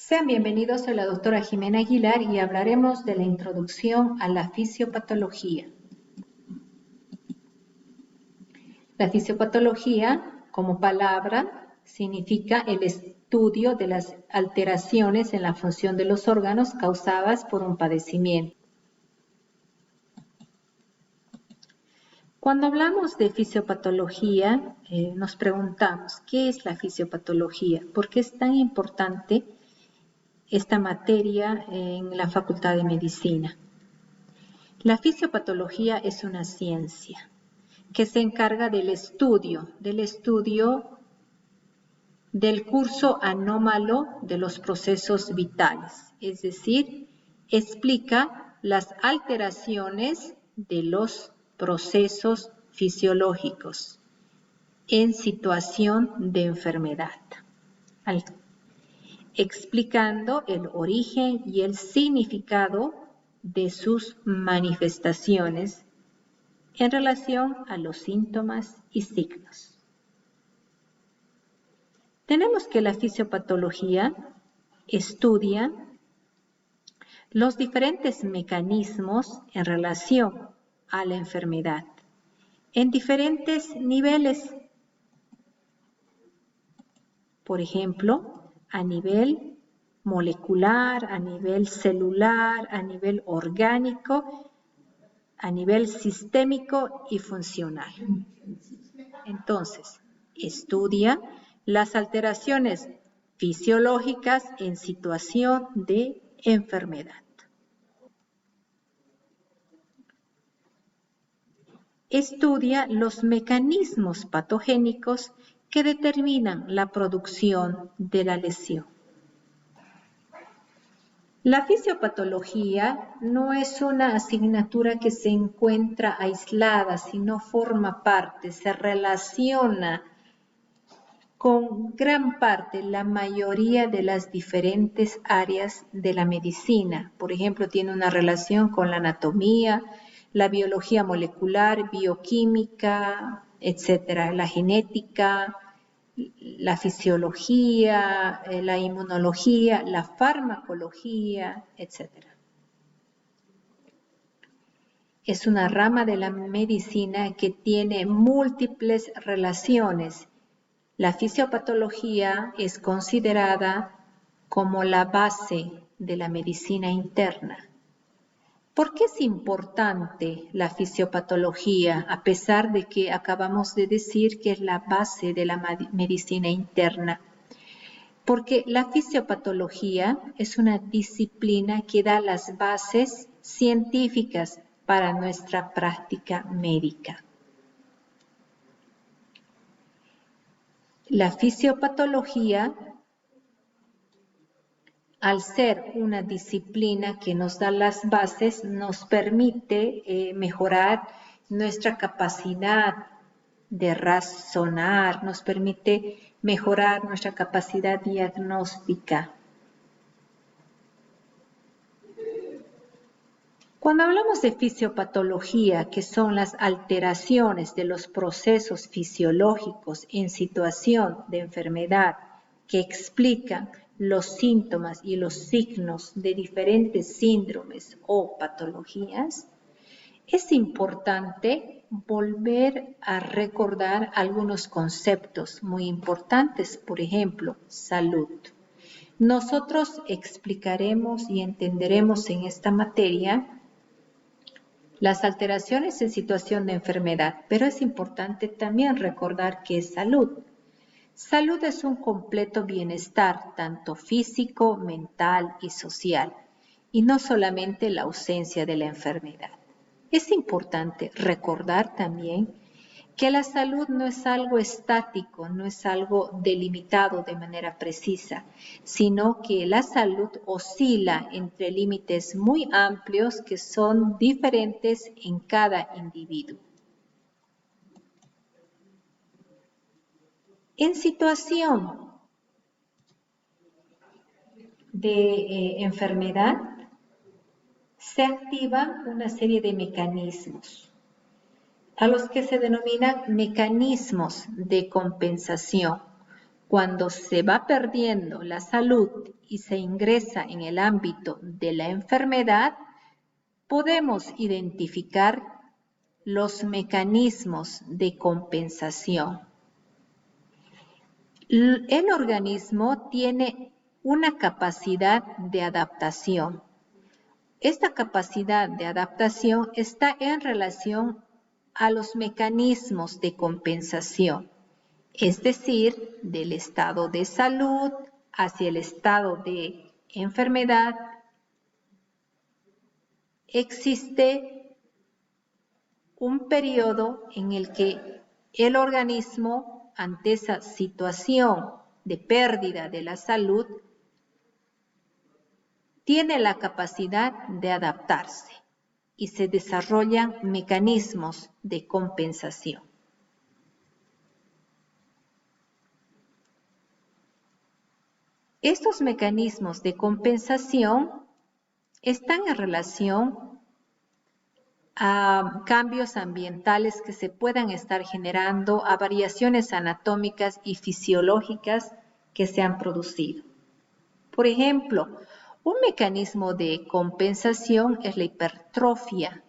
Sean bienvenidos, soy la doctora Jimena Aguilar y hablaremos de la introducción a la fisiopatología. La fisiopatología, como palabra, significa el estudio de las alteraciones en la función de los órganos causadas por un padecimiento. Cuando hablamos de fisiopatología, nos preguntamos, ¿qué es la fisiopatología? ¿Por qué es tan importante esta materia en la Facultad de Medicina? La fisiopatología es una ciencia que se encarga del estudio del curso anómalo de los procesos vitales, es decir, explica las alteraciones de los procesos fisiológicos en situación de enfermedad, explicando el origen y el significado de sus manifestaciones en relación a los síntomas y signos. Tenemos que la fisiopatología estudia los diferentes mecanismos en relación a la enfermedad en diferentes niveles. Por ejemplo, a nivel molecular, a nivel celular, a nivel orgánico, a nivel sistémico y funcional. Entonces, estudia las alteraciones fisiológicas en situación de enfermedad. Estudia los mecanismos patogénicos que determinan la producción de la lesión. La fisiopatología no es una asignatura que se encuentra aislada, sino forma parte, se relaciona con gran parte, la mayoría de las diferentes áreas de la medicina. Por ejemplo, tiene una relación con la anatomía, la biología molecular, bioquímica, etcétera, la genética, la fisiología, la inmunología, la farmacología, etcétera. Es una rama de la medicina que tiene múltiples relaciones. La fisiopatología es considerada como la base de la medicina interna. ¿Por qué es importante la fisiopatología, a pesar de que acabamos de decir que es la base de la medicina interna? Porque la fisiopatología es una disciplina que da las bases científicas para nuestra práctica médica. La fisiopatología, al ser una disciplina que nos da las bases, nos permite mejorar nuestra capacidad de razonar, nos permite mejorar nuestra capacidad diagnóstica. Cuando hablamos de fisiopatología, que son las alteraciones de los procesos fisiológicos en situación de enfermedad que explican los síntomas y los signos de diferentes síndromes o patologías, es importante volver a recordar algunos conceptos muy importantes, por ejemplo, salud. Nosotros explicaremos y entenderemos en esta materia las alteraciones en situación de enfermedad, pero es importante también recordar qué es salud. Salud es un completo bienestar, tanto físico, mental y social, y no solamente la ausencia de la enfermedad. Es importante recordar también que la salud no es algo estático, no es algo delimitado de manera precisa, sino que la salud oscila entre límites muy amplios que son diferentes en cada individuo. En situación de enfermedad, se activan una serie de mecanismos, a los que se denominan mecanismos de compensación, Cuando se va perdiendo la salud y se ingresa en el ámbito de la enfermedad, podemos identificar los mecanismos de compensación. El organismo tiene una capacidad de adaptación. Esta capacidad de adaptación está en relación a los mecanismos de compensación, es decir, del estado de salud hacia el estado de enfermedad. Existe un periodo en el que el organismo, ante esa situación de pérdida de la salud, tiene la capacidad de adaptarse y se desarrollan mecanismos de compensación. Estos mecanismos de compensación están en relación a cambios ambientales que se puedan estar generando, a variaciones anatómicas y fisiológicas que se han producido. Por ejemplo, un mecanismo de compensación es la hipertrofia.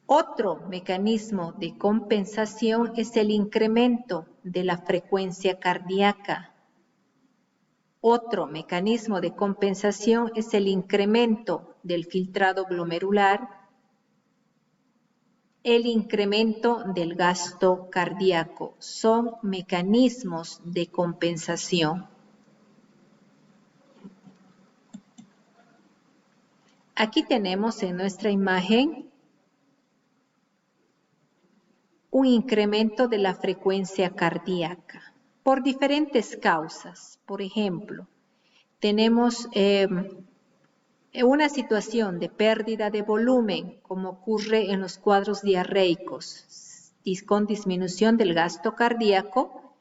Otro mecanismo de compensación es el incremento de la frecuencia cardíaca. Otro mecanismo de compensación es el incremento del filtrado glomerular, el incremento del gasto cardíaco. Son mecanismos de compensación. Aquí tenemos en nuestra imagen un incremento de la frecuencia cardíaca por diferentes causas. Por ejemplo, tenemos una situación de pérdida de volumen, como ocurre en los cuadros diarreicos, con disminución del gasto cardíaco.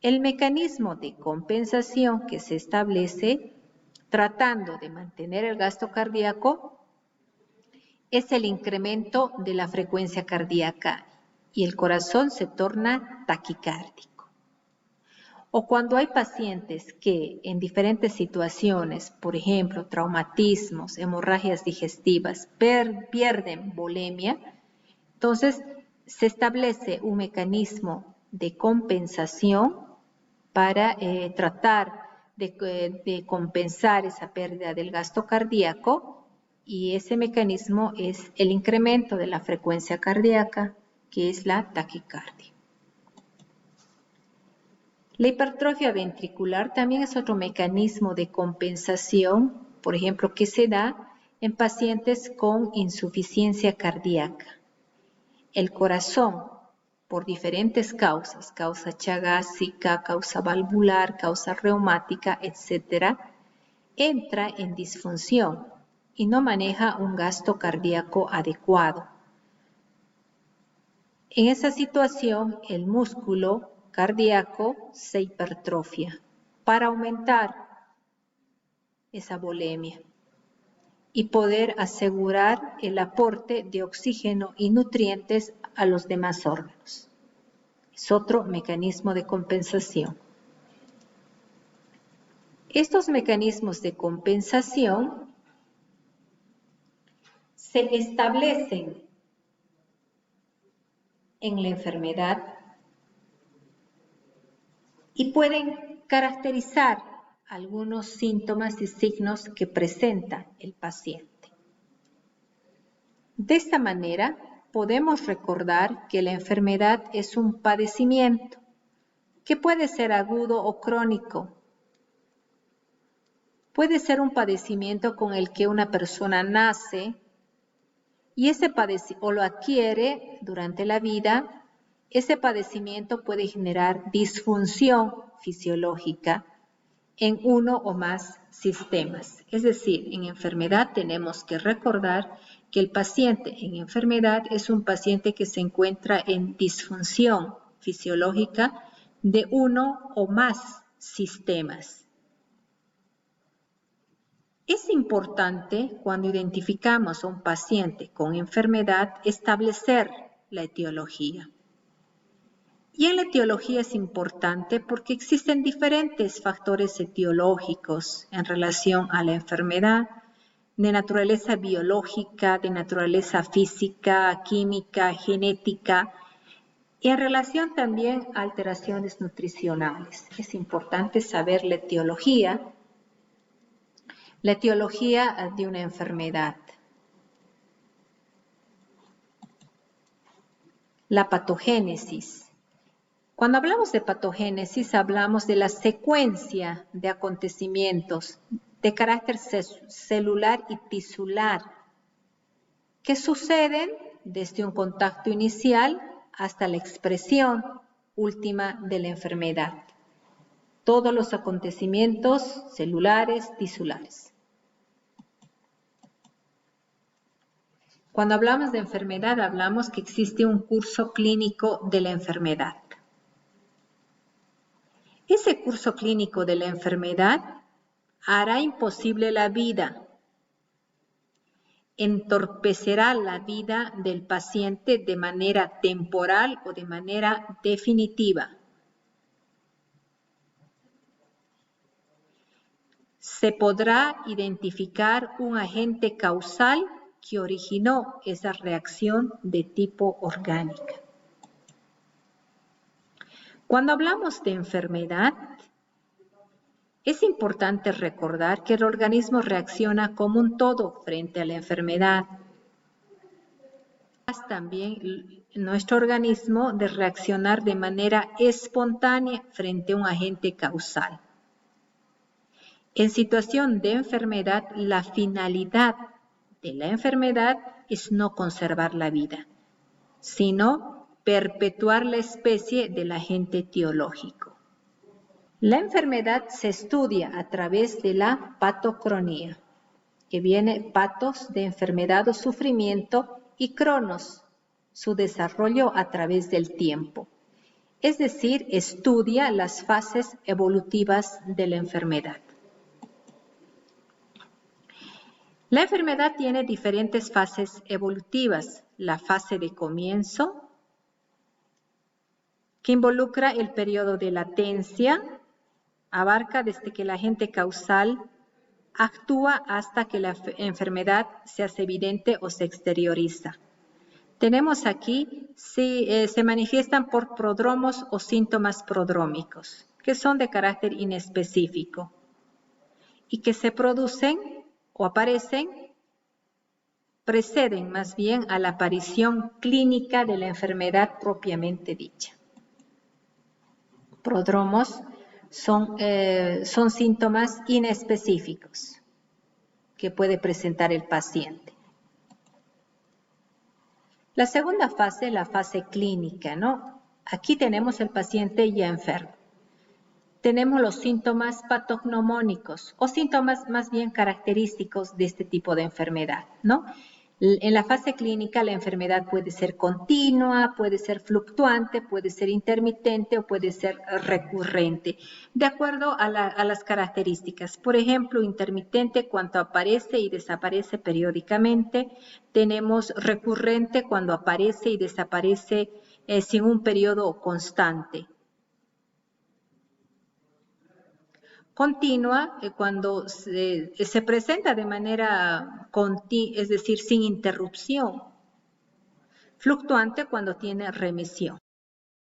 El mecanismo de compensación que se establece tratando de mantener el gasto cardíaco es el incremento de la frecuencia cardíaca y el corazón se torna taquicárdico. O cuando hay pacientes que en diferentes situaciones, por ejemplo, traumatismos, hemorragias digestivas, pierden volemia, entonces se establece un mecanismo de compensación para tratar de compensar esa pérdida del gasto cardíaco, y ese mecanismo es el incremento de la frecuencia cardíaca, que es la taquicardia. La hipertrofia ventricular también es otro mecanismo de compensación, por ejemplo, que se da en pacientes con insuficiencia cardíaca. El corazón, por diferentes causas, causa chagásica, causa valvular, causa reumática, etc., entra en disfunción y no maneja un gasto cardíaco adecuado. En esa situación, el músculo cardíaco se hipertrofia para aumentar esa volemia y poder asegurar el aporte de oxígeno y nutrientes a los demás órganos. Es otro mecanismo de compensación. Estos mecanismos de compensación se establecen en la enfermedad y pueden caracterizar algunos síntomas y signos que presenta el paciente. De esta manera, podemos recordar que la enfermedad es un padecimiento que puede ser agudo o crónico. Puede ser un padecimiento con el que una persona nace y o lo adquiere durante la vida. Ese padecimiento puede generar disfunción fisiológica en uno o más sistemas. Es decir, en enfermedad tenemos que recordar que el paciente en enfermedad es un paciente que se encuentra en disfunción fisiológica de uno o más sistemas. Es importante, cuando identificamos a un paciente con enfermedad, establecer la etiología. Y en la etiología es importante porque existen diferentes factores etiológicos en relación a la enfermedad, de naturaleza biológica, de naturaleza física, química, genética, y en relación también a alteraciones nutricionales. Es importante saber la etiología de una enfermedad. La patogénesis. Cuando hablamos de patogénesis, hablamos de la secuencia de acontecimientos de carácter celular y tisular que suceden desde un contacto inicial hasta la expresión última de la enfermedad. Todos los acontecimientos celulares, tisulares. Cuando hablamos de enfermedad, hablamos que existe un curso clínico de la enfermedad. Ese curso clínico de la enfermedad hará imposible la vida, entorpecerá la vida del paciente de manera temporal o de manera definitiva. Se podrá identificar un agente causal que originó esa reacción de tipo orgánica. Cuando hablamos de enfermedad, es importante recordar que el organismo reacciona como un todo frente a la enfermedad. También nuestro organismo de reaccionar de manera espontánea frente a un agente causal. En situación de enfermedad, la finalidad de la enfermedad es no conservar la vida, sino perpetuar la especie del agente etiológico. La enfermedad se estudia a través de la patocronía, que viene patos de enfermedad o sufrimiento y cronos, su desarrollo a través del tiempo. Es decir, estudia las fases evolutivas de la enfermedad. La enfermedad tiene diferentes fases evolutivas. La fase de comienzo, que involucra el periodo de latencia, abarca desde que el agente causal actúa hasta que la enfermedad se hace evidente o se exterioriza. Tenemos aquí, se manifiestan por prodromos o síntomas prodrómicos, que son de carácter inespecífico y que se producen o aparecen, preceden más bien a la aparición clínica de la enfermedad propiamente dicha. Prodromos son síntomas inespecíficos que puede presentar el paciente. La segunda fase, la fase clínica, ¿no? Aquí tenemos el paciente ya enfermo. Tenemos los síntomas patognomónicos o síntomas más bien característicos de este tipo de enfermedad, ¿no? En la fase clínica la enfermedad puede ser continua, puede ser fluctuante, puede ser intermitente o puede ser recurrente, de acuerdo a las características. Por ejemplo, intermitente cuando aparece y desaparece periódicamente. Tenemos recurrente cuando aparece y desaparece sin un periodo constante. Continua cuando se presenta de manera continua, es decir, sin interrupción. Fluctuante cuando tiene remisión.